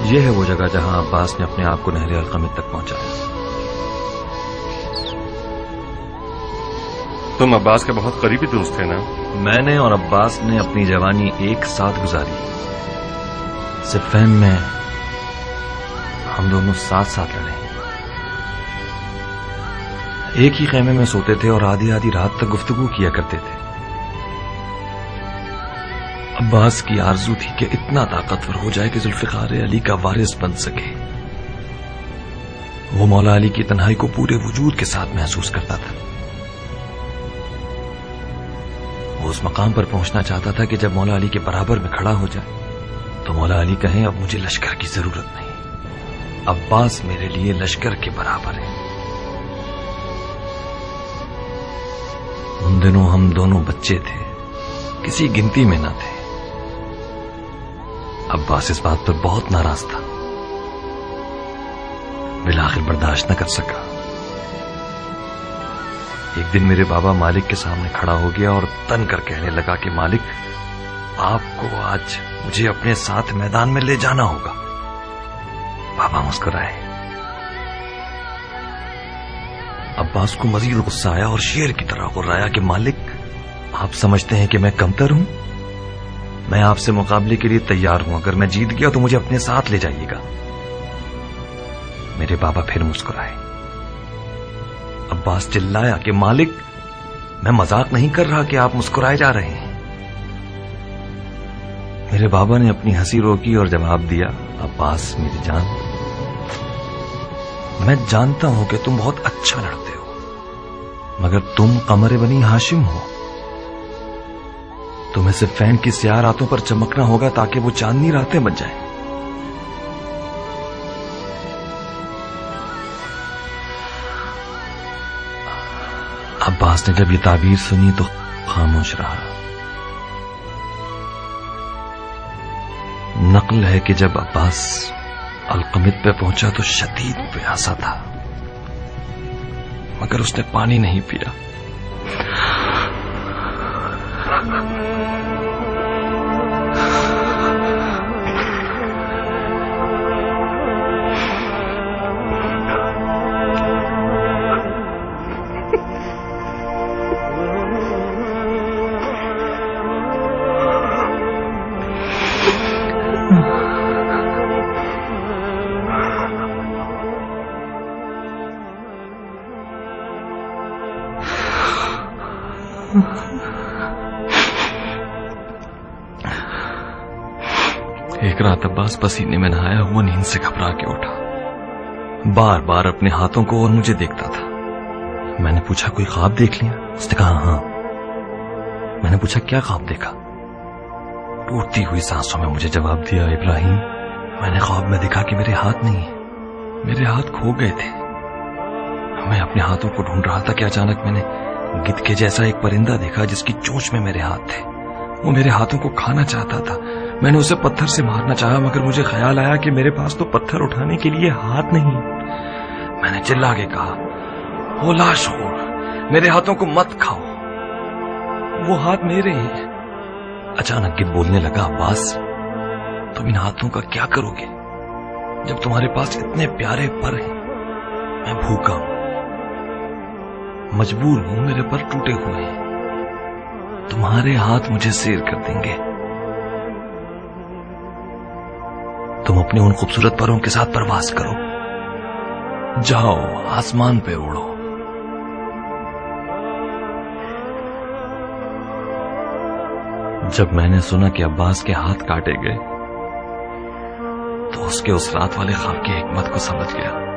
یہ ہے وہ جگہ جہاں عباس نے اپنے آپ کو نہر القمت تک پہنچایا۔ تم عباس کے بہت قریبی دوست تھے نا؟ میں نے اور عباس نے اپنی جوانی ایک ساتھ گزاری۔ صفین میں ہم دونوں ساتھ ساتھ لڑے، ایک ہی خیمے میں سوتے تھے اور آدھی آدھی رات تک گفتگو کیا کرتے تھے۔ عباس کی آرزو تھی کہ اتنا طاقتور ہو جائے کہ ذوالفقار علی کا وارث بن سکے۔ وہ مولا علی کی تنہائی کو پورے وجود کے ساتھ محسوس کرتا تھا۔ وہ اس مقام پر پہنچنا چاہتا تھا کہ جب مولا علی کے برابر میں کھڑا ہو جائے تو مولا علی کہیں اب مجھے لشکر کی ضرورت نہیں، عباس میرے لیے لشکر کے برابر ہے۔ ان دنوں ہم دونوں بچے تھے، کسی گنتی میں نہ تھے۔ عباس اس بات پر بہت ناراض تھا، بالآخر برداشت نہ کر سکا۔ ایک دن میرے بابا مالک کے سامنے کھڑا ہو گیا اور تن کر کہنے لگا کہ مالک، آپ کو آج مجھے اپنے ساتھ میدان میں لے جانا ہوگا۔ بابا مسکرائے۔ عباس کو مزید غصہ آیا اور شیر کی طرح غرایا کہ مالک، آپ سمجھتے ہیں کہ میں کمتر ہوں؟ میں آپ سے مقابلے کے لیے تیار ہوں، اگر میں جیت گیا تو مجھے اپنے ساتھ لے جائیے گا۔ میرے بابا پھر مسکرائے۔ عباس چلایا کہ مالک، میں مذاق نہیں کر رہا کہ آپ مسکرائے جا رہے ہیں۔ میرے بابا نے اپنی ہنسی روکی اور جواب دیا، عباس میری جان، میں جانتا ہوں کہ تم بہت اچھا لڑتے ہو، مگر تم قمر بنی ہاشم ہو۔ تمہیں صفین کی سیاہ راتوں پر چمکنا ہوگا تاکہ وہ چاندنی راتیں بن جائیں۔ عباس نے جب یہ تعبیر سنی تو خاموش رہا۔ نقل ہے کہ جب عباس القمت پہ پہنچا تو شدید پیاسا تھا، مگر اس نے پانی نہیں پیا۔ ایک رات عباس پسینے میں نہایا ہوا نیند سے گھبرا کے اٹھا، بار بار اپنے ہاتھوں کو اور مجھے دیکھتا تھا۔ میں نے پوچھا کوئی خواب دیکھ لیا؟ اس نے کہا ہاں۔ میں نے پوچھا کیا خواب دیکھا؟ ٹوٹتی ہوئی سانسوں میں مجھے جواب دیا، ابراہیم، میں نے خواب میں دیکھا کہ میرے ہاتھ نہیں ہیں، میرے ہاتھ کھو گئے تھے۔ میں اپنے ہاتھوں کو ڈھونڈ رہا تھا کہ اچانک میں نے گدھ کے جیسا ایک پرندہ دیکھا جس کی چونچ میں میرے ہاتھ تھے۔ وہ میرے ہاتھوں کو کھانا چاہتا تھا۔ میں نے اسے پتھر سے مارنا چاہا، مگر مجھے خیال آیا کہ میرے پاس تو پتھر اٹھانے کے لیے ہاتھ نہیں۔ میں نے چلا کے کہا، او لاش خور، میرے ہاتھوں کو مت کھاؤ، وہ ہاتھ میرے ہیں۔ اچانک گدھ بولنے لگا، عباس، تم ان ہاتھوں کا کیا کرو گے جب تمہارے پاس اتنے پیارے پر ہیں؟ میں بھوکا ہوں، مجبور ہوں، میرے پر ٹوٹے ہوئے ہیں، تمہارے ہاتھ مجھے سیر کر دیں گے۔ تم اپنے ان خوبصورت پروں کے ساتھ پرواز کرو، جاؤ آسمان پہ اڑو۔ جب میں نے سنا کہ عباس کے ہاتھ کاٹے گئے تو اس کے اس رات والے خواب کی حکمت کو سمجھ گیا۔